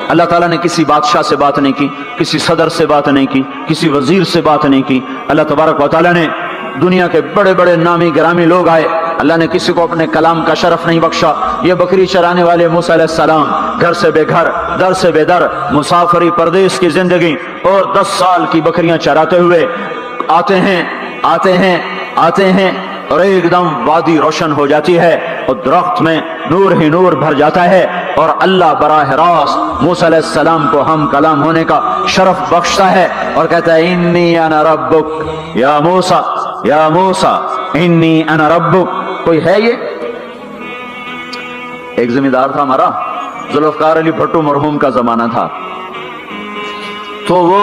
اللہ تعالیٰ نے کسی بادشاہ سے بات نہیں کی، کسی صدر سے بات نہیں کی، کسی وزیر سے بات نہیں کی. اللہ تبارک و تعالیٰ نے دنیا کے بڑے بڑے نامی گرامی لوگ آئے، اللہ نے کسی کو اپنے کلام کا شرف نہیں بخشا. یہ بکری چرانے والے موسیٰ علیہ السلام گھر سے بے گھر، در سے بے در، مسافری پردیس کی زندگی اور 10 سال کی بکریاں چراتے ہوئے آتے ہیں اور ایک دم وادی روشن ہو جاتی ہے اور درخت میں نور ہی نور بھر جاتا ہے، اور اللہ براہ راست موسیٰ علیہ السلام کو ہم کلام ہونے کا شرف بخشتا ہے اور کہتا ہے انی انا ربک یا موسیٰ انی انا ربک. کوئی ہے یہ؟ ایک زمیندار تھا ہمارا، ذوالفقار علی بھٹو مرحوم کا زمانہ تھا، تو وہ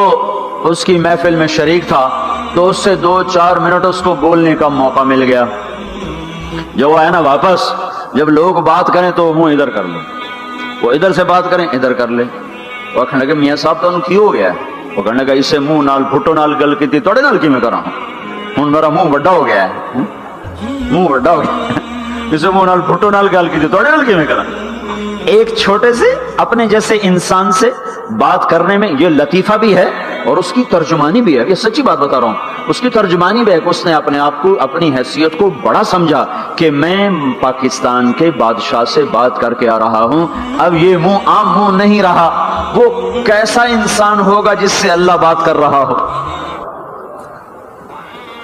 اس کی محفل میں شریک تھا، تو اس سے 2-4 منٹ اس کو بولنے کا موقع مل گیا. جب وہ آیا نا واپس، جب لوگ بات کریں تو منہ ادھر کر لے، وہ ادھر سے بات کریں ادھر کر لے. وہ کہنے لگے میاں صاحب تو ان کی ہو گیا ہے. وہ کہنے لگا اسے منہ نال بھٹو نال گل کی توڑے نال کی میں کر رہا ہوں، ہوں میرا منہ بڑا ہو گیا ہے، منہ بڑا ہو گیا، اسے منہ نال بھٹو نال گل کی توڑے نال کی میں کر رہا ہوں. ایک چھوٹے سے اپنے جیسے انسان سے بات کرنے میں یہ لطیفہ بھی ہے اور اس کی ترجمانی بھی ہے. یہ سچی بات بتا رہا ہوں، اس کی ترجمانی بھی ہے کہ اس نے اپنے آپ کو، اپنی حیثیت کو بڑا سمجھا کہ میں پاکستان کے بادشاہ سے بات کر کے آ رہا ہوں. اب یہ منہ عام منہ نہیں رہا، وہ کیسا انسان ہوگا جس سے اللہ بات کر رہا ہو.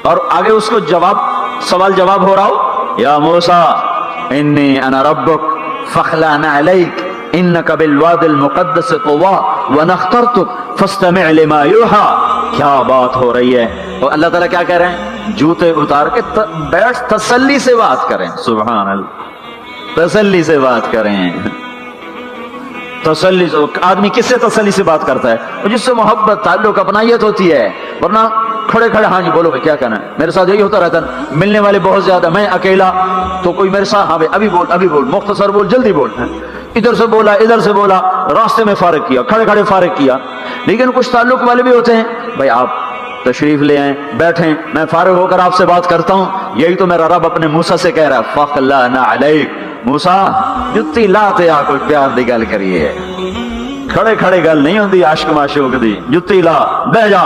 اور آگے اس کو سوال جواب ہو رہا ہو، یا موسیٰ انی انا ربک فاخلع نعلیک انک بالواد المقدس طویٰ وانا اخترتک فاستمع لما یوحیٰ. کیا بات ہو رہی ہے. اور اللہ تعالیٰ کیا کہہ رہے ہیں؟ جوتے اتار کے بیٹھ، تسلی سے بات کریں. سبحان اللہ، تسلی سے بات کریں. تسلی سے آدمی کس سے تسلی سے بات کرتا ہے؟ جس سے محبت، تعلق، اپنائیت ہوتی ہے. ورنہ کھڑے ہاں جی بولو بھائی کیا کہنا ہے. میرے ساتھ یہی ہوتا رہتا ہے، ملنے والے بہت زیادہ، میں اکیلا، تو کوئی میرے ساتھ ہاں بھائی ابھی بول مختصر بول، جلدی بول. ادھر سے بولا ادھر سے بولا، راستے میں فارغ کیا، کھڑے فارغ کیا. لیکن کچھ تعلق والے بھی ہوتے ہیں، بھائی آپ تشریف لے آئیں، بیٹھیں، میں فارغ ہو کر آپ سے بات کرتا ہوں. یہی تو میرا رب اپنے موسیٰ سے کہہ رہا ہے، فاخلع نعلیک. موسیٰ جتی لاتے آ کوئی پیار دی گل کریے، کھڑے گل نہیں ہوندی عاشق معشوق دی. جتی لا بہ جا.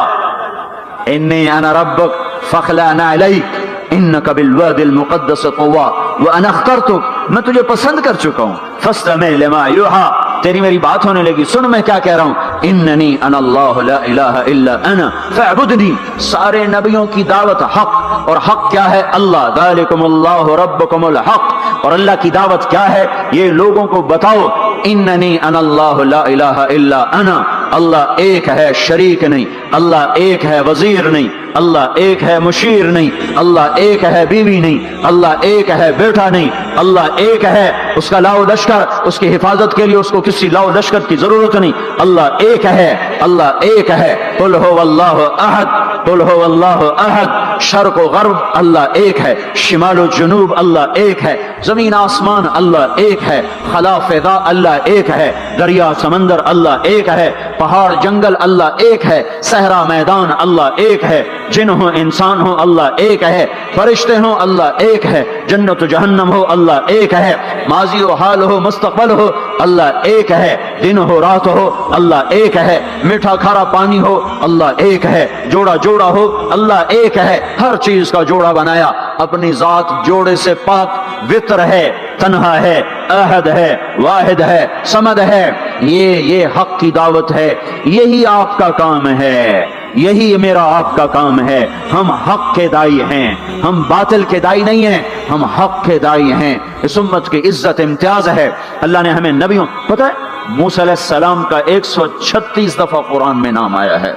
انی انا ربک فاخلع نعلیک انک بالواد المقدس طویٰ وانا اخترتک. میں تجھے پسند کر چکا ہوں. فاستمع لما یوحیٰ. تیری میری بات ہونے لگی، سن میں کیا کہہ رہا ہوں. اننی انا اللہ لا الہ الا انا فاعبدنی. سارے نبیوں کی دعوت حق، اور حق کیا ہے؟ اللہ. ذالکم اللہ ربکم الحق. اور اللہ کی دعوت کیا ہے؟ یہ لوگوں کو بتاؤ. اننی انا اللہ لا الہ الا انا. اللہ ایک ہے، شریک نہیں. اللہ ایک ہے، وزیر نہیں. اللہ ایک ہے، مشیر نہیں. اللہ ایک ہے، بیوی نہیں. اللہ ایک ہے، بیٹا نہیں. اللہ ایک ہے، اس کا لاؤ لشکر، اس کی حفاظت کے لیے اس کو کسی لاؤ لشکر کی ضرورت نہیں. اللہ ایک ہے، اللہ ایک ہے. قل هو اللہ احد، قل هو اللہ احد. شرق و غرب اللہ ایک ہے، شمال و جنوب اللہ ایک ہے، زمین آسمان اللہ ایک ہے، خلا فضا اللہ ایک ہے، دریا سمندر اللہ ایک ہے، پہاڑ جنگل اللہ ایک ہے، صحرا میدان اللہ ایک ہے، جن ہو انسان ہو اللہ ایک ہے، فرشتے ہوں اللہ ایک ہے، جنت و جہنم ہو اللہ ایک ہے، ماضی و حال ہو مستقبل ہو اللہ ایک ہے، دن ہو رات ہو اللہ ایک ہے، میٹھا کھارا پانی ہو اللہ ایک ہے، جوڑا ہو اللہ ایک ہے. ہر چیز کا جوڑا بنایا. اپنی ذات جوڑے سے پاک، وطر ہے، تنہا ہے، احد ہے، واحد ہے، صمد ہے. یہ حق کی دعوت ہے. یہی آپ کا کام ہے، یہی میرا آپ کا کام ہے. ہم حق کے دائی ہیں، ہم باطل کے دائی نہیں ہیں، ہم حق کے دائی ہیں. اس امت کی عزت امتیاز ہے. اللہ نے ہمیں نبیوں، پتہ ہے موسیٰ علیہ السلام کا 136 دفعہ قرآن میں نام آیا ہے.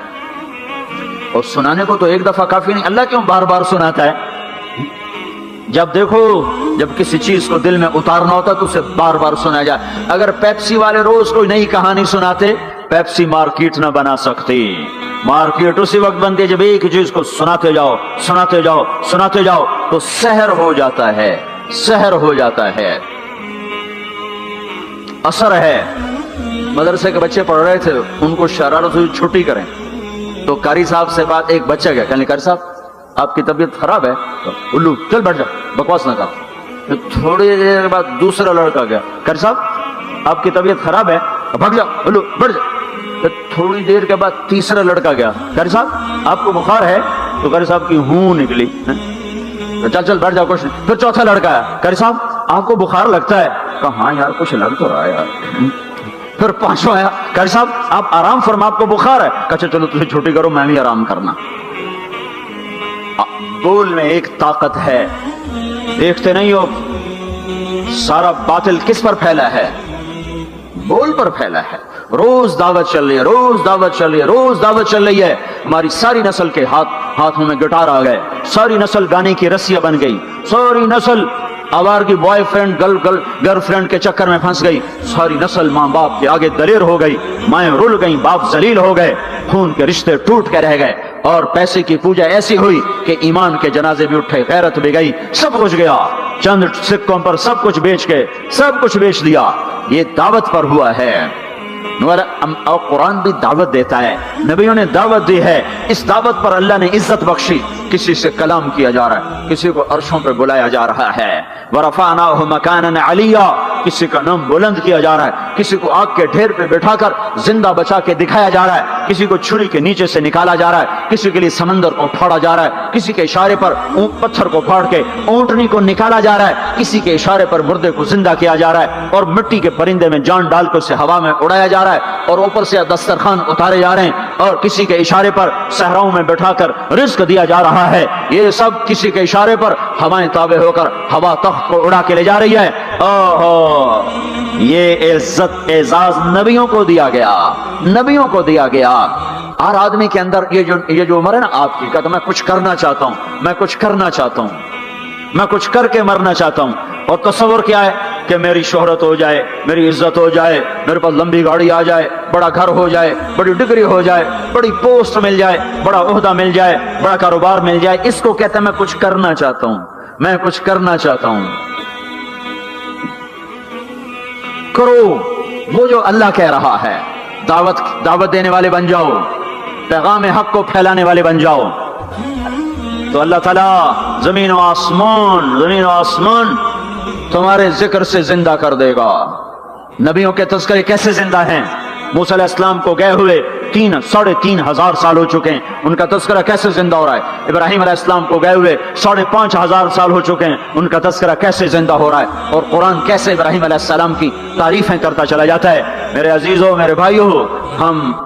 اور سنانے کو تو ایک دفعہ کافی نہیں. اللہ کیوں بار بار سناتا ہے؟ جب دیکھو، جب کسی چیز کو دل میں اتارنا ہوتا تو اسے بار بار سنا جائے. اگر پیپسی والے روز کوئی نئی کہانی سناتے، پیپسی مارکیٹ نہ بنا سکتی. مارکیٹ اسی وقت بنتی ہے جب ایک چیز کو سناتے جاؤ تو سحر ہو جاتا ہے، سحر ہو جاتا ہے، اثر ہے. مدرسے کے بچے پڑھ رہے تھے، ان کو شرارت ہوئی چھٹی کریں تو قاری صاحب سے بات، ایک بچہ گیا کہنے قاری صاحب آپ کی طبیعت خراب ہے. الو چل بیٹھ جا، بکواس نہ کر. تھوڑی دیر بعد دوسرا لڑکا گیا، قاری صاحب آپ کی طبیعت خراب ہے. بھگ جاؤ بولو بڑھ جاؤ. پھر تھوڑی دیر کے بعد تیسرا لڑکا گیا, قاری صاحب آپ کو بخار ہے؟ تو قاری صاحب کی ہوں نکلی, چل چل بیٹھ جاؤ کچھ نہیں. پھر چوتھا لڑکا ہے, قاری صاحب آپ کو بخار لگتا ہے؟ کہا ہاں یار کچھ لگ تو رہا ہے یار. پھر پانچواں آیا, قاری صاحب آپ آرام فرما, آپ کو بخار ہے؟ کہا چلو تجھے چھٹی کرو, میں بھی آرام کرنا. بول میں ایک طاقت ہے, دیکھتے نہیں ہو سارا باطل کس پر پھیلا ہے؟ بول پر پھیلا ہے. روز دعوت چل رہی ہے, روز دعوت چل رہی ہے, روز دعوت چل رہی ہے. ہماری ساری نسل کے ہاتھوں میں گٹار آ گئے, ساری نسل گانے کی رسیاں بن گئی, ساری نسل آوارگی بوائے فرینڈ گرل فرینڈ کے چکر میں پھنس گئی, ساری نسل ماں باپ کے آگے دلیر ہو گئی, مائیں رل گئیں, باپ ذلیل ہو گئے, خون کے رشتے ٹوٹ کے رہ گئے, اور پیسے کی پوجا ایسی ہوئی کہ ایمان کے جنازے بھی اٹھے, غیرت بھی گئی, سب کچھ گیا. چند سکوں پر سب کچھ بیچ کے سب کچھ بیچ دیا. یہ دعوت پر ہوا ہے. اور قرآن بھی دعوت دیتا ہے, نبیوں نے دعوت دی ہے. اس دعوت پر اللہ نے عزت بخشی. کسی سے کلام کیا جا رہا ہے, کسی کو عرشوں پہ بلایا جا رہا ہے. وَرَفَعْنَاهُ مَكَانًا عَلِيًّا, کسی کا نام بلند کیا جا رہا ہے, کسی کو آگ کے ڈھیر پہ بٹھا کر زندہ بچا کے دکھایا جا رہا ہے, کسی کو چھری کے نیچے سے نکالا جا رہا ہے, کسی کے لیے سمندر کو پھاڑا جا رہا ہے, کسی کے اشارے پر پتھر کو پھاڑ کے اونٹنی کو نکالا جا رہا ہے, کسی کے اشارے پر مردے کو زندہ کیا جا رہا ہے, اور مٹی کے پرندے میں جان ڈال کر اسے ہوا میں اڑایا جا رہا ہے, اور اوپر سے دسترخوان اتارے جا رہے ہیں, اور کسی کے اشارے پر صحراؤں میں بٹھا کر رزق دیا جا رہا ہے. یہ سب کسی کے اشارے پر ہوائیں تابع ہو کر ہوا تخت کو اڑا کے لے جا رہی ہے. اوہو, یہ عزت اعزاز نبیوں کو دیا گیا, نبیوں کو دیا گیا. ہر آدمی کے اندر یہ جو عمر ہے نا آپ کی, کہتا میں کچھ کرنا چاہتا ہوں, میں کچھ کرنا چاہتا ہوں, میں کچھ کر کے مرنا چاہتا ہوں. اور تصور کیا ہے کہ میری شہرت ہو جائے, میری عزت ہو جائے, میرے پاس لمبی گاڑی آ جائے, بڑا گھر ہو جائے, بڑی ڈگری ہو جائے, بڑی پوسٹ مل جائے, بڑا عہدہ مل جائے, بڑا کاروبار مل جائے. اس کو کہتا ہے میں کچھ کرنا چاہتا ہوں, میں کچھ کرنا چاہتا ہوں. کرو وہ جو اللہ کہہ رہا ہے. دعوت دینے والے بن جاؤ, پیغام حق کو پھیلانے والے بن جاؤ, تو اللہ تعالیٰ زمین و آسمان تمہارے ذکر سے زندہ کر دے گا. نبیوں کے تذکرے کیسے زندہ ہیں؟ موسیٰ علیہ السلام کو گئے ہوئے 3,500 سال ہو چکے ہیں, ان کا تذکرہ کیسے زندہ ہو رہا ہے؟ ابراہیم علیہ السلام کو گئے ہوئے 5,500 سال ہو چکے ہیں, ان کا تذکرہ کیسے زندہ ہو رہا ہے؟ اور قرآن کیسے ابراہیم علیہ السلام کی تعریفیں کرتا چلا جاتا ہے. میرے عزیزوں, میرے بھائیوں,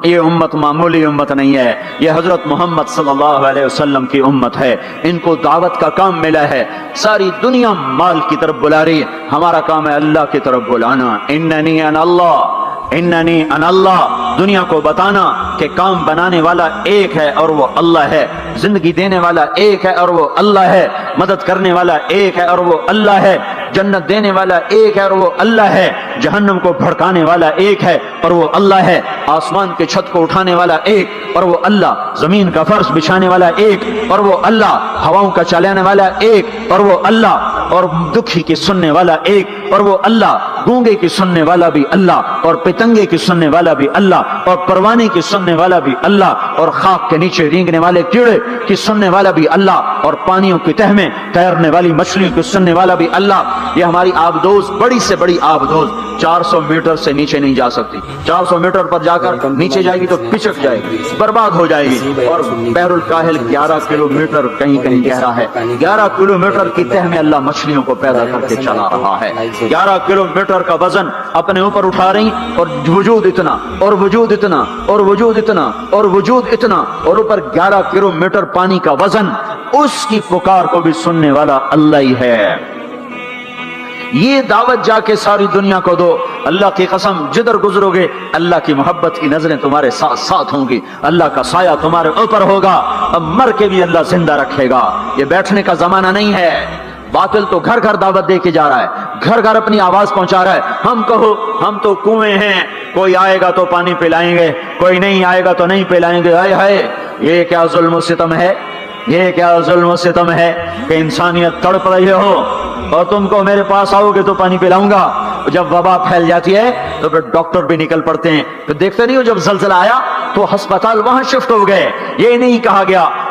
یہ امت معمولی امت نہیں ہے, یہ حضرت محمد صلی اللہ علیہ وسلم کی امت ہے. ان کو دعوت کا کام ملا ہے, ساری دنیا مال کی طرف بلا رہی ہے, ہمارا کام ہے اللہ کی طرف بلانا. اننی انا اللہ, اننی انا اللہ, دنیا کو بتانا کہ کام بنانے والا ایک ہے اور وہ اللہ ہے, زندگی دینے والا ایک ہے اور وہ اللہ ہے, مدد کرنے والا ایک ہے اور وہ اللہ ہے, جنت دینے والا ایک ہے اور وہ اللہ ہے, جہنم کو بھڑکانے والا ایک ہے اور وہ اللہ ہے, آسمان کے چھت کو اٹھانے والا ایک اور وہ اللہ, زمین کا فرش بچھانے والا ایک اور وہ اللہ, ہواؤں کا چلانے والا ایک اور وہ اللہ, اور دکھی کی سننے والا ایک اور وہ اللہ, گونگے کی سننے والا بھی اللہ, اور پتنگے کی سننے والا بھی اللہ, اور پروانے کی سننے والا بھی اللہ, اور خاک کے نیچے رینگنے والے کیڑے کی سننے والا بھی اللہ, اور پانیوں کی تہ میں تیرنے والی مچھلیوں کی سننے والا بھی اللہ. یہ ہماری آبدوز بڑی سے بڑی آبدوز 400 میٹر سے نیچے نہیں جا سکتی. 400 میٹر پر جا کر نیچے جائے گی تو پچک جائے گی, برباد ہو جائے گی. اور بحر الکاہل 11 کلومیٹر کہیں کہیں گہرا ہے. 11 کلومیٹر کی تہ میں اللہ مچھلیوں کو پیدا کر کے چلا رہا ہے. 11 کلومیٹر کا وزن اپنے اوپر اٹھا رہی, اور وجود اتنا اور وجود اتنا اور وجود اتنا اور وجود اتنا, اور اوپر 11 کلومیٹر پانی کا وزن. اس کی پکار کو بھی سننے والا اللہ ہی ہے. یہ دعوت جا کے ساری دنیا کو دو. اللہ کی قسم, جدھر گزرو گے اللہ کی محبت کی نظریں تمہارے ساتھ ساتھ ہوں گی, اللہ کا سایہ تمہارے اوپر ہوگا. اب مر کے بھی اللہ زندہ رکھے گا. یہ بیٹھنے کا زمانہ نہیں ہے. باطل تو گھر گھر دعوت دے کے جا رہا ہے, گھر گھر اپنی آواز پہنچا رہا ہے. ہم کہو ہم تو کنویں ہیں, کوئی آئے گا تو پانی پلائیں گے, کوئی نہیں آئے گا تو نہیں پلائیں گے. ہائے ہائے, یہ کیا ظلم و ستم ہے, یہ کیا ظلم و ستم ہے کہ انسانیت تڑپ رہی ہو اور تم کو میرے پاس آؤ گے تو پانی پلاؤں گا. جب وبا پھیل جاتی ہے تو پھر ڈاکٹر بھی نکل پڑتے ہیں. پھر دیکھتے نہیں ہو جب زلزلہ آیا تو ہسپتال وہاں شفٹ ہو گئے. یہ نہیں کہا گیا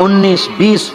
19-20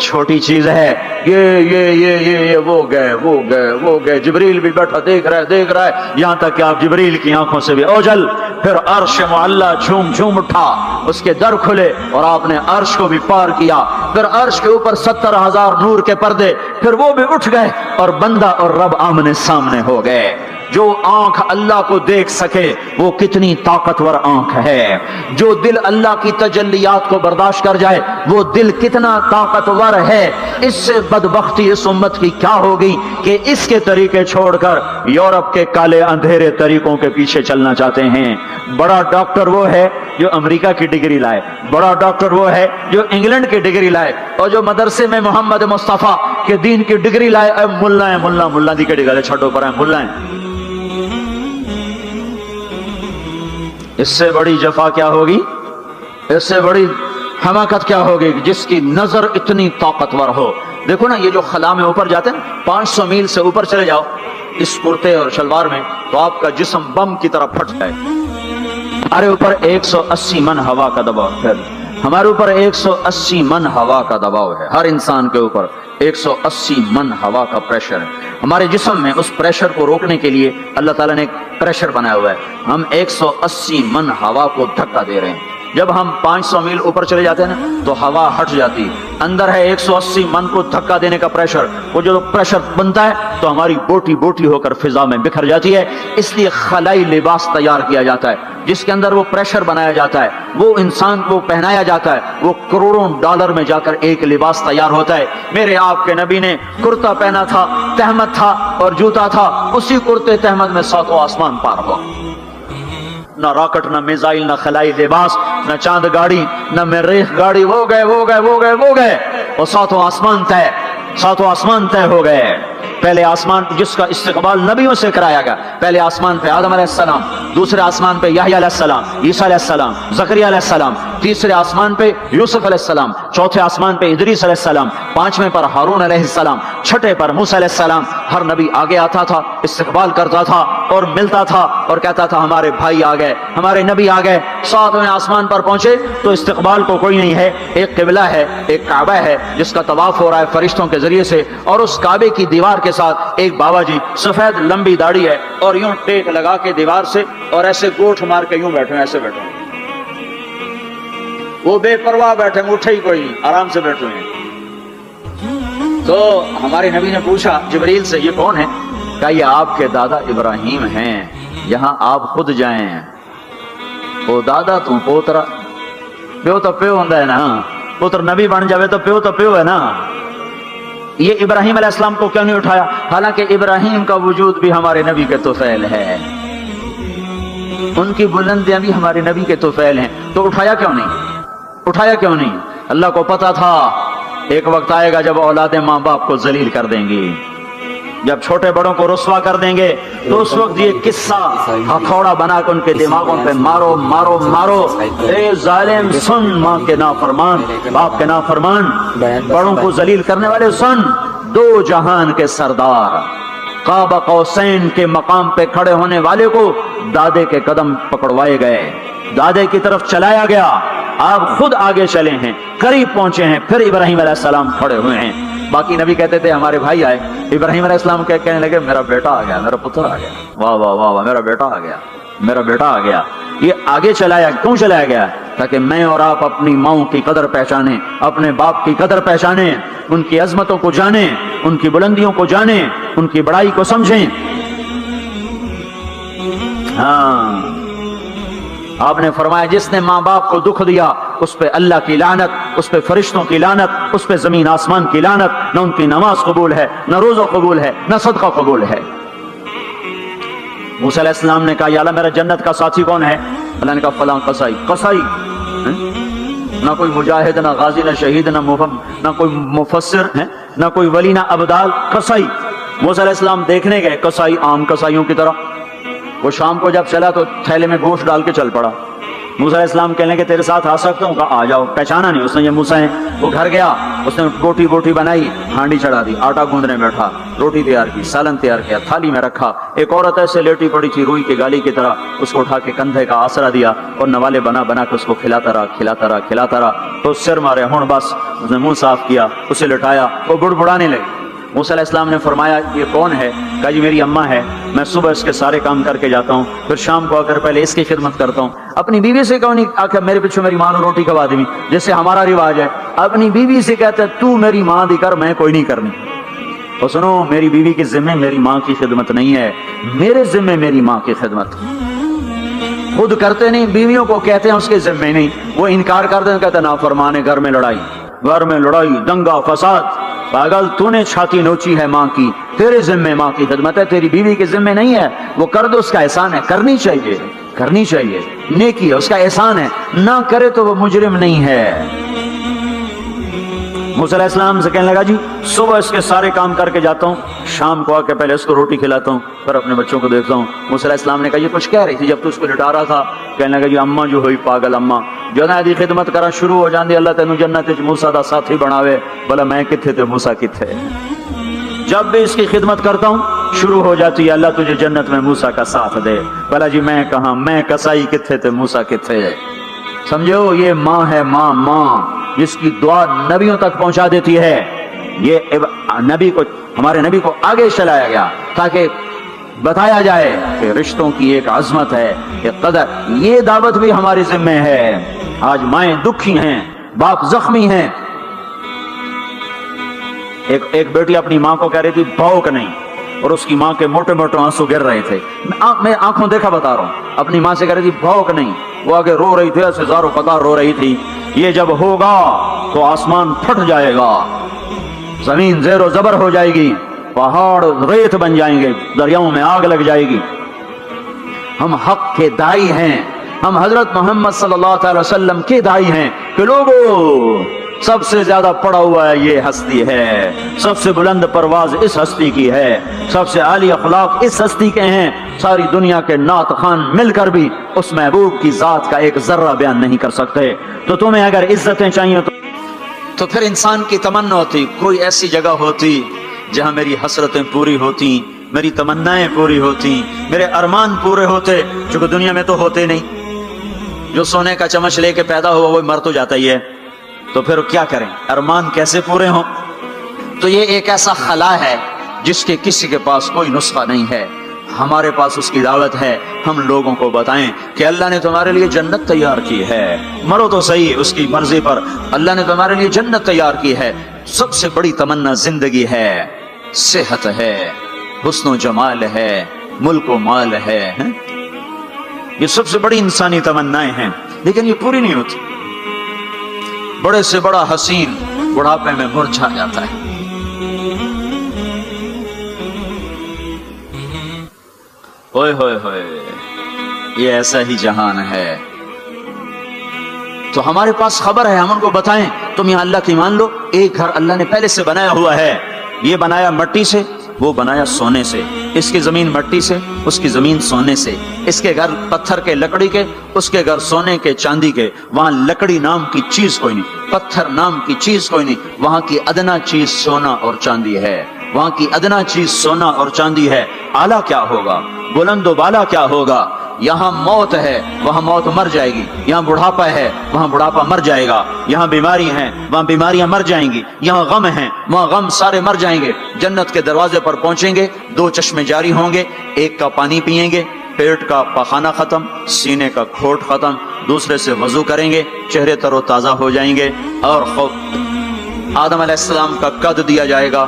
چھوٹی چیز ہے، یہ وہ گئے جبریل بھی بیٹھا دیکھ رہا ہے یہاں تک کہ آپ جبریل کی آنکھوں سے بھی اوجھل۔ پھر عرش معلیٰ جھوم اٹھا، اس کے در کھلے اور آپ نے عرش کو بھی پار کیا۔ پھر عرش کے اوپر 70,000 نور کے پردے، پھر وہ بھی اٹھ گئے اور بندہ اور رب آمنے سامنے ہو گئے۔ جو آنکھ اللہ کو دیکھ سکے وہ کتنی طاقتور آنکھ ہے، جو دل اللہ کی تجلیات کو برداشت کر جائے وہ دل کتنا طاقتور ہے۔ اس سے بدبختی اس امت کی کیا ہوگی کہ اس کے طریقے چھوڑ کر یورپ کے کالے اندھیرے طریقوں کے پیچھے چلنا چاہتے ہیں۔ بڑا ڈاکٹر وہ ہے جو امریکہ کی ڈگری لائے، بڑا ڈاکٹر وہ ہے جو انگلینڈ کی ڈگری لائے، اور جو مدرسے میں محمد مصطفیٰ کے دین کی ڈگری لائے اے ملا دی کڑی گلے چھٹو پر ہیں ملا ہیں۔ اس سے بڑی جفا کیا ہوگی، اس سے بڑی حماقت کیا ہوگی جس کی نظر اتنی طاقتور ہو۔ دیکھو نا یہ جو خلا میں اوپر جاتے ہیں 500 میل سے اوپر چلے جاؤ اس کرتے اور شلوار میں تو آپ کا جسم بم کی طرح پھٹ جائے۔ ہمارے اوپر 180 من ہوا کا دباؤ ہے، ہمارے اوپر 180 من ہوا کا دباؤ ہے، ہر انسان کے اوپر 180 من ہوا کا پریشر ہے۔ ہمارے جسم میں اس پریشر کو روکنے کے لیے اللہ تعالیٰ نے ایک پریشر بنایا ہوا ہے، ہم 180 من ہوا کو دھکا دے رہے ہیں۔ جب ہم 500 میل اوپر چلے جاتے ہیں نا تو ہوا ہٹ جاتی، اندر ہے 180 من کو دھکا دینے کا پریشر، وہ جو پریشر بنتا ہے تو ہماری بوٹی بوٹی ہو کر فضا میں بکھر جاتی ہے۔ اس لیے خلائی لباس تیار کیا جاتا ہے جس کے اندر وہ پریشر بنایا جاتا ہے، وہ انسان کو پہنایا جاتا ہے، وہ کروڑوں ڈالر میں جا کر ایک لباس تیار ہوتا ہے۔ میرے آپ کے نبی نے کرتا پہنا تھا، تہمت تھا اور جوتا تھا، اسی کرتے تہمت میں ساتوں آسمان پار ہوا۔ نہ راکٹ، نہ میزائل، نہ خلائی لباس، نہ چاند گاڑی، نہ مریخ گاڑی، وہ گئے اور ساتوں آسمان طے ہو گئے۔ پہلے آسمان جس کا استقبال نبیوں سے کرایا گیا، پہلے آسمان پہ آدم علیہ السلام، دوسرے آسمان پہ یحییٰ علیہ السلام، عیسیٰ علیہ السلام، زکریا علیہ السلام، تیسرے آسمان پہ یوسف علیہ السلام، چوتھے آسمان پہ ادریس علیہ السلام، پانچویں پر ہارون علیہ السلام، چھٹے پر موسیٰ علیہ السلام۔ ہر نبی آگے آتا تھا، استقبال کرتا تھا اور ملتا تھا اور کہتا تھا ہمارے بھائی آ گئے، ہمارے نبی آ گئے۔ ساتویں آسمان پر پہنچے تو استقبال کو کوئی نہیں ہے، ایک قبلہ ہے، ایک کعبہ ہے جس کا طواف ہو رہا ہے فرشتوں کے ذریعے سے، اور اس کعبے کی دیوار کے ساتھ ایک بابا جی سفید لمبی داڑھی ہے اور یوں ٹیک لگا کے دیوار سے اور ایسے گوٹھ مار کے یوں بیٹھے ہیں، ایسے بیٹھے ہیں، وہ بے پرواہ بیٹھے ہیں، اٹھے ہی کوئی نہیں، آرام سے بیٹھے ہیں۔ تو ہمارے نبی نے پوچھا جبریل سے یہ کون ہے؟ کہا یہ آپ کے دادا ابراہیم ہیں، یہاں آپ خود جائیں۔ وہ دادا تو پوترا، پیو تو پیو ہوندا ہے نا، پوتر نبی بن جاوے تو پیو ہے نا۔ یہ ابراہیم علیہ السلام کو کیوں نہیں اٹھایا؟ حالانکہ ابراہیم کا وجود بھی ہمارے نبی کے طفیل ہے، ان کی بلندیاں بھی ہمارے نبی کے طفیل ہیں، تو اٹھایا کیوں نہیں؟ اللہ کو پتا تھا ایک وقت آئے گا جب اولادیں ماں باپ کو ذلیل کر دیں گی، جب چھوٹے بڑوں کو رسوا کر دیں گے تو اس وقت یہ قصہ ہتھوڑا بنا کے ان کے دماغوں پہ مارو، اے ظالم سن، ماں کے نافرمان، باپ کے نافرمان، بڑوں کو ذلیل کرنے والے سن، دو جہان کے سردار، قاب قوسین کے مقام پہ کھڑے ہونے والے کو دادے کے قدم پکڑوائے گئے، دادے کی طرف چلایا گیا، آپ خود آگے چلے ہیں، قریب پہنچے ہیں، پھر ابراہیم علیہ السلام کھڑے ہوئے ہیں۔ باقی نبی کہتے تھے ہمارے بھائی آئے، ابراہیم علیہ السلام کہنے لگے میرا بیٹا آ گیا، میرا پتر آ گیا، واہ واہ واہ واہ، میرا بیٹا آ گیا۔ یہ آگے کیوں چلایا گیا؟ تاکہ میں اور آپ اپنی ماؤں کی قدر پہچانیں، اپنے باپ کی قدر پہچانیں، ان کی عظمتوں کو جانیں، ان کی بلندیوں کو جانیں، ان کی بڑائی کو سمجھیں۔ ہاں، آپ نے فرمایا جس نے ماں باپ کو دکھ دیا اس پہ اللہ کی لعنت، اس پہ فرشتوں کی لعنت، اس پہ زمین آسمان کی لعنت، نہ ان کی نماز قبول ہے، نہ روزہ قبول ہے، نہ صدقہ قبول ہے۔ موسیٰ علیہ السلام نے کہا یا اللہ میرا جنت کا ساتھی کون ہے؟ اللہ نے کہا فلاں قصائی، نہ کوئی مجاہد، نہ غازی، نہ شہید، نہ کوئی مفسر ہے، نہ کوئی ولی، نہ ابدال، قصائی۔ موسیٰ علیہ السلام دیکھنے گئے، قصائی عام قصائیوں کی طرح، وہ شام کو جب چلا تو تھیلے میں گوشت ڈال کے چل پڑا، موسیٰ علیہ السلام کہنے کہ تیرے ساتھ آ سکتا ہوں؟ کہا آ جاؤ۔ پہچانا نہیں اس نے یہ موسیٰ ہیں۔ وہ گھر گیا، اس نے بوٹی بنائی، ہانڈی چڑھا دی، آٹا گوندنے بیٹھا، روٹی تیار کی، سالن تیار کیا، تھالی میں رکھا۔ ایک عورت ایسے لیٹی پڑی تھی روئی کی گالی کی طرح، اس کو اٹھا کے کندھے کا آسرا دیا اور نوالے بنا کے اس کو کھلاتا رہا۔ تو سر مارے ہون بس، اس نے منہ صاف کیا، اسے لٹایا، وہ بڑبڑانے لگی۔ موسیٰ علیہ السلام نے فرمایا یہ کون ہے؟ کہا جی میری اماں ہے، میں صبح اس کے سارے کام کر کے جاتا ہوں، پھر شام کو آ کر پہلے اس کی خدمت کرتا ہوں۔ اپنی بیوی سے کہو نہیں آخر میرے پیچھے میری ماں نے روٹی کھوا دی، جیسے ہمارا رواج ہے، اپنی بیوی سے کہتا ہے تو میری ماں دی کر، میں کوئی نہیں کرنی۔ اور سنو، میری بیوی کے ذمہ میری ماں کی خدمت نہیں ہے، میرے ذمہ میری ماں کی خدمت۔ خود کرتے نہیں، بیویوں کو کہتے ہیں اس کے ذمہ نہیں، وہ انکار کرتے ہیں، کہتے ہیں نافرمان ہے، گھر میں لڑائی، دنگا فساد۔ پاگل، تو نے چھاتی نوچی ہے ماں کی، تیرے ذمہ ماں کی خدمت ہے، تیری بیوی کے ذمہ نہیں ہے۔ وہ کر دو، اس کا احسان ہے، کرنی چاہیے، نیکی ہے، اس کا احسان ہے، نہ کرے تو وہ مجرم نہیں ہے۔ موسیٰ علیہ السلام سے کہنے لگا جی صبح اس کے سارے کام کر کے جاتا ہوں، شام کو آ کے پہلے اس کو روٹی کھلاتا ہوں، پھر اپنے بچوں کو دیکھتا ہوں۔ موسیٰ علیہ السلام نے کہا یہ کچھ کہہ رہی تھی جب تو اس کو لٹا رہا تھا؟ کہنے لگا جی اماں جو ہوئی پاگل اماں، جنہ دی خدمت کرا شروع ہو جاندی، اللہ تینوں جنت وچ موسیٰ دا ساتھی بناوے۔ بھلا میں کتھے تے موسیٰ کتھے؟ جب بھی اس کی خدمت کرتا ہوں شروع ہو جاتی ہے اللہ تجھے جنت میں موسیٰ کا ساتھ دے۔ بھلا جی میں کہاں، میں کسائی کتھے تے موسیٰ کتھے؟ سمجھو یہ ماں ہے، ماں جس کی دعا نبیوں تک پہنچا دیتی ہے۔ یہ ہمارے نبی کو آگے چلایا گیا تاکہ بتایا جائے کہ رشتوں کی ایک عظمت ہے، ایک قدر۔ یہ دعوت بھی ہمارے ذمہ ہے۔ آج مائیں دکھی ہیں، باپ زخمی ہیں۔ ایک بیٹی اپنی ماں کو کہہ رہی تھی بھوک نہیں، اور اس کی ماں کے موٹے آنسو گر رہے تھے۔ میں آنکھوں دیکھا بتا رہا ہوں، اپنی ماں سے کہہ رہی تھی بھوک نہیں، وہ آگے رو رہی تھی، ایسے زاروں قطار رو رہی تھی۔ یہ جب ہوگا تو آسمان پھٹ جائے گا، زمین زیر و زبر ہو جائے گی، پہاڑ ریت بن جائیں گے، دریاؤں میں آگ لگ جائے گی۔ ہم حق کے دائی ہیں، ہم حضرت محمد صلی اللہ علیہ وسلم کے دائی ہیں کہ لوگوں سب سے زیادہ پڑا ہوا ہے یہ ہستی ہے، سب سے بلند پرواز اس ہستی کی ہے، سب سے عالی اخلاق اس ہستی کے ہیں۔ ساری دنیا کے نعت خوان مل کر بھی اس محبوب کی ذات کا ایک ذرہ بیان نہیں کر سکتے۔ تو تمہیں اگر عزتیں چاہیے تو پھر انسان کی تمنا ہوتی کوئی ایسی جگہ ہوتی جہاں میری حسرتیں پوری ہوتی، میری تمنائیں پوری ہوتی، میرے ارمان پورے ہوتے، چونکہ دنیا میں تو ہوتے نہیں۔ جو سونے کا چمچ لے کے پیدا ہوا وہ مر تو جاتا ہی ہے، تو پھر کیا کریں؟ ارمان کیسے پورے ہوں؟ تو یہ ایک ایسا خلا ہے جس کے کسی کے پاس کوئی نسخہ نہیں ہے، ہمارے پاس اس کی دعوت ہے۔ ہم لوگوں کو بتائیں کہ اللہ نے تمہارے لیے جنت تیار کی ہے، مرو تو صحیح اس کی مرضی پر، اللہ نے تمہارے لیے جنت تیار کی ہے۔ سب سے بڑی تمنا زندگی ہے، صحت ہے، حسن و جمال ہے، ملک و مال ہے، یہ سب سے بڑی انسانی تمنائیں ہیں، لیکن یہ پوری نہیں ہوتی۔ بڑے سے بڑا حسین بڑھاپے میں مرجھا جاتا ہے۔ ہوئے ہوئے ہوئے، یہ ایسا ہی جہان ہے۔ تو ہمارے پاس خبر ہے، ہم ان کو بتائیں تم یہاں اللہ کی مان لو، ایک گھر اللہ نے پہلے سے بنایا ہوا ہے، یہ بنایا مٹی سے، وہ بنایا سونے سے، اس کی زمین مٹی سے، اس کی زمین سونے سے، اس کے گھر پتھر کے لکڑی کے، اس کے گھر سونے کے چاندی کے۔ وہاں لکڑی نام کی چیز کوئی نہیں، پتھر نام کی چیز کوئی نہیں، وہاں کی ادنا چیز سونا اور چاندی ہے، وہاں کی ادنا چیز سونا اور چاندی ہے۔ اعلیٰ کیا ہوگا، بلند و بالا کیا ہوگا؟ یہاں موت ہے، وہاں موت مر جائے گی، یہاں بڑھاپا ہے، وہاں بڑھاپا مر جائے گا، یہاں بیماری ہیں، وہاں بیماریاں مر جائیں گی، یہاں غم ہیں، وہاں غم سارے مر جائیں گے۔ جنت کے دروازے پر پہنچیں گے، دو چشمے جاری ہوں گے، ایک کا پانی پئیں گے، پیٹ کا پخانہ ختم، سینے کا کھوٹ ختم، دوسرے سے وضو کریں گے، چہرے تر و تازہ ہو جائیں گے، اور آدم علیہ السلام کا قد دیا جائے گا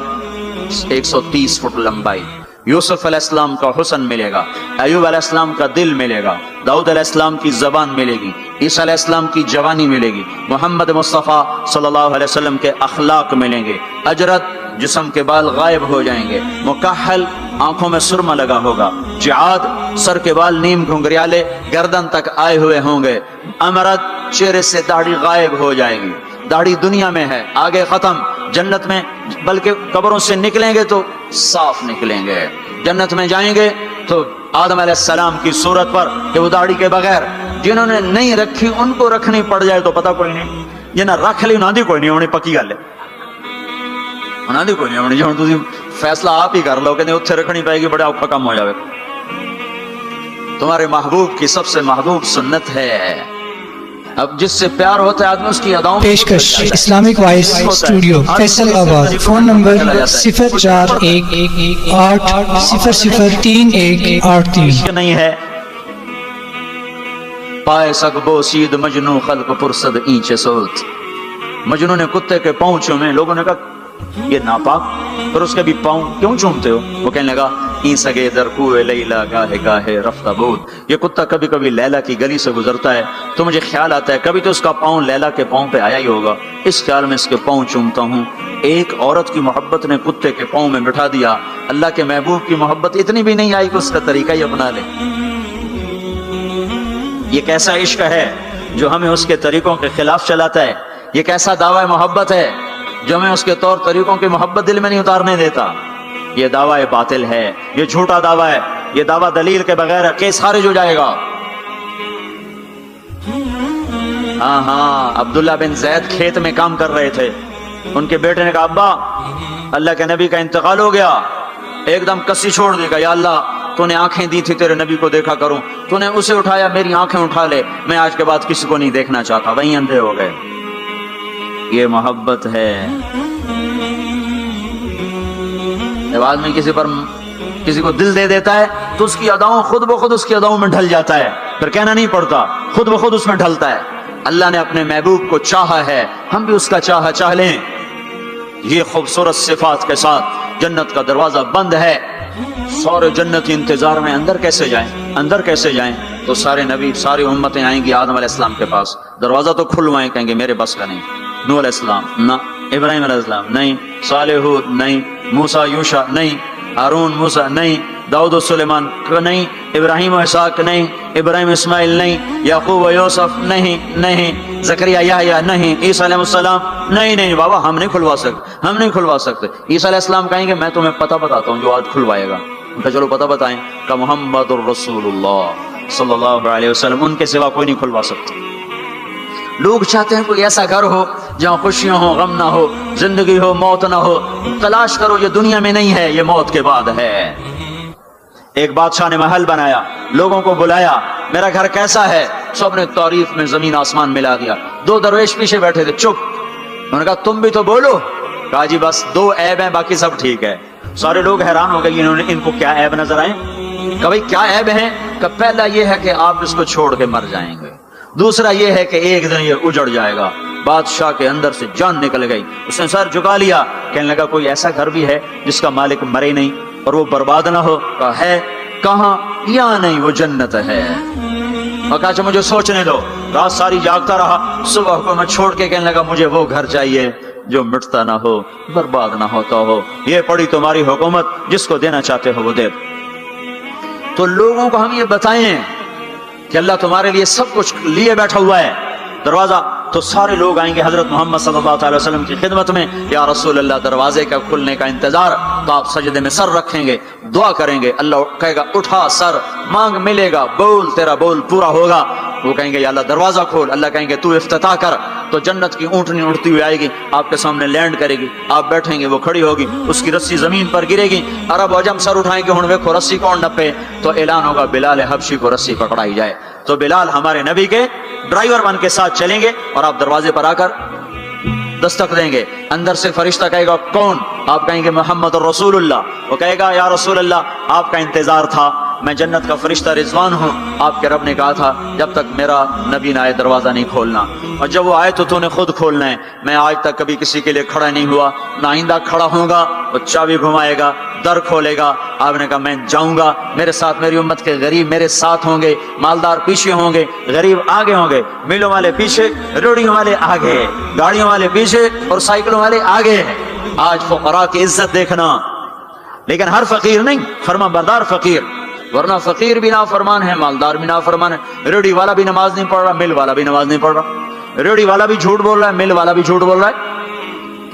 130 فٹ لمبائی، یوسف علیہ السلام کا حسن ملے گا، ایوب علیہ السلام کا دل ملے گا، داؤد علیہ السلام کی زبان ملے گی، عیسیٰ علیہ السلام کی جوانی ملے گی، محمد مصطفیٰ صلی اللہ علیہ وسلم کے اخلاق ملیں گے، اجرت جسم کے بال غائب ہو جائیں گے، مکحل آنکھوں میں سرما لگا ہوگا، جعاد سر کے بال نیم گھنگریالے گردن تک آئے ہوئے ہوں گے، امرد چہرے سے داڑھی غائب ہو جائے گی، داڑھی دنیا میں ہے آگے ختم، جنت میں بلکہ قبروں سے نکلیں گے تو صاف نکلیں گے، جنت میں جائیں گے تو آدم علیہ السلام کی صورت پر کہ وہ داڑھی کے بغیر جنہوں نے نہیں رکھی ان کو رکھنی پڑ جائے تو پتہ کوئی نہیں، جنہیں رکھ لی انہاں دی کوئی نہیں ہونے، پکی گل ہے انہاں دی کوئی نہیں ہونے، جو تسی فیصلہ آپ ہی کر لو کہ اتھے رکھنی پائے گی، بڑا اوکھا کم ہو جائے۔ تمہارے محبوب کی سب سے محبوب سنت ہے، اب جس سے پیار ہوتا ہے آدمی اس کی اداؤں پیشکش اسلامک وائس اسٹوڈیو فیصل آباد، فون نمبر 0411800383 نہیں ہے پائے سک بو سید مجنو خلق پرسد اینچے سوت۔ مجنو نے کتے کے پاؤں چومے، لوگوں نے کہا یہ ناپاک، پر اس کے بھی پاؤں کیوں چومتے ہو؟ وہ کہنے لگا این سگے در کوئے لیلا گاہے گاہے رفتہ بود، یہ کتا کبھی کبھی لیلا کی گلی سے گزرتا ہے تو مجھے خیال آتا ہے کبھی تو اس کا پاؤں لیلا کے پاؤں پہ آیا ہی ہوگا، اس خیال میں اس کے پاؤں چومتا ہوں۔ ایک عورت کی محبت نے کتے کے پاؤں میں بٹھا دیا، اللہ کے محبوب کی محبت اتنی بھی نہیں آئی کہ اس کا طریقہ ہی اپنا لے۔ یہ کیسا عشق ہے جو ہمیں اس کے طریقوں کے خلاف چلاتا ہے؟ یہ کیسا دعویٰ محبت ہے جو ہمیں اس کے طور طریقوں کی محبت دل میں نہیں اتارنے دیتا؟ یہ دعویٰ باطل ہے، یہ جھوٹا دعویٰ ہے، یہ دعویٰ دلیل کے بغیر ہے، کیس خارج ہو جائے گا۔ ہاں عبداللہ بن زید کھیت میں کام کر رہے تھے، ان کے بیٹے نے کہا ابا اللہ کے نبی کا انتقال ہو گیا، ایک دم کسی چھوڑ دے گا، یا اللہ تو نے آنکھیں دی تھی تیرے نبی کو دیکھا کروں، تو نے اسے اٹھایا، میری آنکھیں اٹھا لے، میں آج کے بعد کسی کو نہیں دیکھنا چاہتا، وہیں اندھے ہو گئے۔ یہ محبت ہے۔ جب آدمی کسی کو دل دے دیتا ہے تو اس کی اداؤں خود بخود اس کی اداؤں میں ڈھل جاتا ہے، پھر کہنا نہیں پڑتا، خود بخود اس میں ڈھلتا ہے۔ اللہ نے اپنے محبوب کو چاہا ہے، ہم بھی اس کا چاہ لیں۔ یہ خوبصورت صفات کے ساتھ جنت کا دروازہ بند ہے، سارے جنتی انتظار میں اندر کیسے جائیں؟ تو سارے نبی، ساری امتیں آئیں گی آدم علیہ السلام کے پاس، دروازہ تو کھلوائیں، کہیں گے میرے بس کا نہیں۔ نوح علیہ السلام نہ، ابراہیم علیہ السلام نہیں، صالح ہود نہیں، موسیٰ یوشع نہیں، ہارون موسیٰ نہیں، داؤد و سلیمان نہیں، ابراہیم و اسحاق نہیں، ابراہیم اسماعیل نہیں، یعقوب و یوسف نہیں، زکریا یحییٰ نہیں، عیسیٰ علیہ السلام نہیں بابا ہم نہیں کھلوا سکتے۔ عیسیٰ علیہ السلام کہیں گے میں تمہیں پتہ بتاتا ہوں جو آج کھلوائے گا۔ ان کا چلو پتہ بتائیں، کہ محمد الرسول اللہ صلی اللہ علیہ وسلم، ان کے سوا کوئی نہیں کھلوا سکتا۔ لوگ چاہتے ہیں کوئی ایسا گھر ہو جہاں خوشیاں ہو، غم نہ ہو، زندگی ہو، موت نہ ہو۔ تلاش کرو، یہ دنیا میں نہیں ہے، یہ موت کے بعد ہے۔ ایک بادشاہ نے محل بنایا، لوگوں کو بلایا، میرا گھر کیسا ہے؟ سب نے تعریف میں زمین آسمان ملا دیا۔ دو درویش پیچھے بیٹھے تھے، چپ۔ انہوں نے کہا تم بھی تو بولو۔ کہا جی بس 2 عیب ہیں، باقی سب ٹھیک ہے۔ سارے لوگ حیران ہو گئے، ان کو کیا عیب نظر آئے؟ کہ بھائی کیا عیب ہے؟ کہ پہلا یہ ہے کہ آپ اس کو چھوڑ کے مر جائیں گے، دوسرا یہ ہے کہ ایک دن یہ اجڑ جائے گا۔ بادشاہ کے اندر سے جان نکل گئی، اس نے سر جھکا لیا، کہنے لگا کوئی ایسا گھر بھی ہے جس کا مالک مرے نہیں اور وہ برباد نہ ہو؟ کہا ہے۔ کہاں؟ یا نہیں، وہ جنت ہے۔ اور کہا اچھا مجھے سوچنے دو۔ رات ساری جاگتا رہا، صبح کو میں چھوڑ کے کہنے لگا مجھے وہ گھر چاہیے جو مٹتا نہ ہو، برباد نہ ہوتا ہو۔ یہ پڑی تمہاری حکومت، جس کو دینا چاہتے ہو وہ دے۔ تو لوگوں کو ہم یہ بتائیں کہ اللہ تمہارے لیے سب کچھ لیے بیٹھا ہوا ہے، دروازہ تو سارے لوگ آئیں گے حضرت محمد صلی اللہ علیہ وسلم کی خدمت میں، یا رسول اللہ دروازے کا کھلنے کا انتظار، تو آپ سجدے میں سر رکھیں گے، دعا کریں گے، اللہ کہے گا اٹھا سر، مانگ ملے گا، بول تیرا بول پورا ہوگا۔ وہ کہیں گے یا اللہ دروازہ کھول، اللہ کہیں گے تو افتتاح کر، تو جنت کی اونٹنی اڑتی ہوئی آئے گی، آپ کے سامنے لینڈ کرے گی، آپ بیٹھیں گے، وہ کھڑی ہوگی، اس کی رسی زمین پر گرے گی، عرب عجم سر اٹھائیں گے، ہن ویکھو رسی کون نپے، تو اعلان ہوگا بلال حبشی کو رسی پکڑائی جائے۔ تو بلال ہمارے نبی کے ڈرائیور بن کے ساتھ چلیں گے اور آپ دروازے پر آ کر دستک دیں گے، اندر سے فرشتہ کہے گا کون؟ آپ کہیں گے محمد الرسول اللہ۔ وہ کہے گا یا رسول اللہ آپ کا انتظار تھا، میں جنت کا فرشتہ رضوان ہوں، آپ کے رب نے کہا تھا جب تک میرا نبی نہ آئے دروازہ نہیں کھولنا، اور جب وہ آئے تو نے خود کھولنا ہے۔ میں آج تک کبھی کسی کے لیے کھڑا نہیں ہوا، نہ آئندہ کھڑا ہوں گا۔ وہ چابی گھمائے گا، در کھولے گا، آپ نے کہا میں جاؤں گا، میرے ساتھ میری امت کے غریب میرے ساتھ ہوں گے، مالدار پیچھے ہوں گے، غریب آگے ہوں گے، میلوں والے پیچھے، روڑیوں والے آگے، گاڑیوں والے پیچھے اور سائیکلوں والے آگے۔ آج فقراء کی عزت دیکھنا، لیکن ہر فقیر نہیں، فرما بردار فقیر، ورنہ فقیر بھی نافرمان ہے، مالدار بھی نافرمان ہے، ریڑھی والا بھی نماز نہیں پڑھ رہا، مل والا بھی نماز نہیں پڑھ رہا، ریڑھی والا بھی جھوٹ بول رہا ہے، مل والا بھی جھوٹ بول رہا ہے،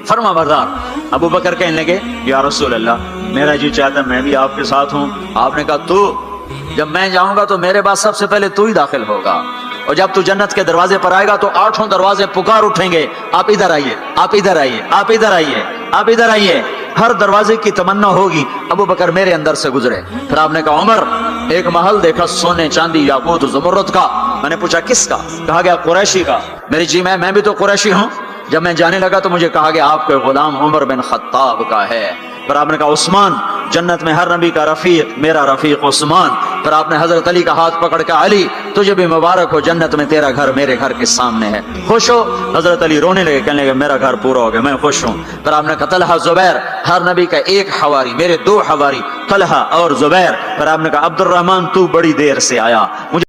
فرما بردار۔ ابو بکر کہنے لگے یا رسول اللہ میرا جی چاہتا میں بھی آپ کے ساتھ ہوں۔ آپ نے کہا تو جب میں جاؤں گا تو میرے بعد سب سے پہلے تو ہی داخل ہوگا، اور جب تو جنت کے دروازے پر آئے گا تو 8 دروازے پکار اٹھیں گے، آپ ادھر آئیے، آپ ادھر آئیے، آپ ادھر آئیے، آپ ادھر آئیے۔ ہر دروازے کی تمنا ہوگی ابو بکر میرے اندر سے گزرے۔ پھر آپ نے کہا عمر ایک محل دیکھا سونے چاندی یاقوت زمرد کا۔ میں نے پوچھا کس کا؟ کہا گیا قریشی کا۔ میری جی میں بھی تو قریشی ہوں۔ جب میں جانے لگا تو مجھے کہا گیا آپ کے غلام عمر بن خطاب کا ہے۔ پھر آپ نے کہا عثمان، جنت میں ہر نبی کا رفیق میرا رفیق عثمان۔ پھر آپ نے حضرت علی کا ہاتھ پکڑ کے علی تجھے بھی مبارک ہو، جنت میں تیرا گھر میرے گھر کے سامنے ہے، خوش ہو؟ حضرت علی رونے لگے، کہنے لگے میرا گھر پورا ہو گیا، میں خوش ہوں۔ پھر آپ نے کہا طلحہ زبیر، ہر نبی کا ایک حواری، میرے 2 حواری طلحہ اور زبیر۔ پھر آپ نے کہا عبد الرحمن تو بڑی دیر سے آیا، مجھے